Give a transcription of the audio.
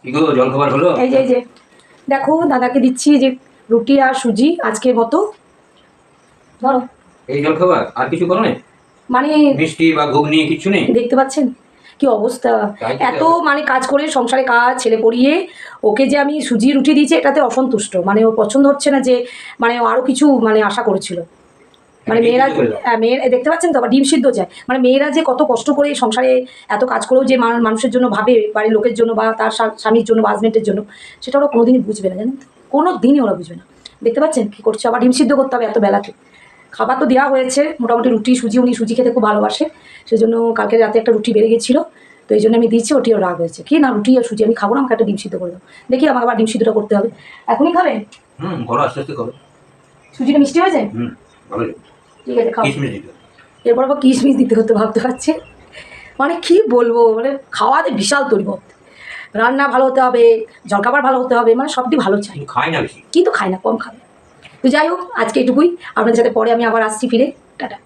কি গো জল খাবার হলো? এই যে দেখো দাদাকে দিচ্ছি যে রুটি আর সুজি আজকের মতো। ধরো এই জল খাবার আর কিছু করো না? মানে মিষ্টি বা ঘুগনি কিছু নেই? দেখতে পাচ্ছেন কি অবস্থা, তাই তো এত মানে কাজ করে সংসারে কাজ ছেলে পড়িয়ে ওকে যে আমি সুজি রুটি দিয়েছি এটাতে অসন্তুষ্ট, মানে ওর পছন্দ হচ্ছে না, যে মানে ও আরও কিছু মানে আশা করেছিল। মানে ডিম মেয়েরা সিদ্ধ করে দাও। মেয়েরা দেখতে পাচ্ছেন তো, আবার ডিম সিদ্ধ চায়। মানে মেয়েরা যে কত কষ্ট করে এই সংসারে এত কাজ করেও যে মানুষের জন্য ভাবে, বাড়ির লোকের জন্য বা তার স্বামীর জন্য বা হাজবেন্ডের জন্য, সেটা ওরা কোনোদিনই বুঝবে না, জানেন তো, কোনো দিনই ওরা বুঝবে না। দেখতে পাচ্ছেন কী করছে, আবার ডিম সিদ্ধ করতে হবে এত বেলাতে। খাবার তো দেওয়া হয়েছে মোটামুটি, রুটি সুজি, উনি সুজি খেতে খুব ভালোবাসে, সেই জন্য কালকে রাতে একটা রুটি বেড়ে গেছিলো, তো এই জন্য আমি দিয়েছি। ওটিও রাগ হয়েছে কি না, রুটি আর সুজি আমি খাবো না, আমাকে একটা ডিম সিদ্ধ করে দাও। দেখি আমাকে আবার ডিম সিদ্ধটা করতে হবে। এখনই খাবে? করো, আস্তে আস্তে করো। সুজিটা মিষ্টি হয়ে যায়? ভালো। ঠিক আছে, খাও। কিশমিশ দিতে হবে। এরপর আবার কিশমিশ দিতে হতে ভাবতে পারছে, মানে কি বলবো, মানে খাওয়াতে বিশাল তরিবত। রান্না ভালো হতে হবে, জলখাবার ভালো হতে হবে, মানে সবটি ভালো চাই, কিন্তু খায় না বেশি। কিন্তু খায় না, কম খাবে। তো যাই হোক, আজকে এটুকুই। আপনাদের সাথে পরে আমি আবার আসছি ফিরে। টাটা।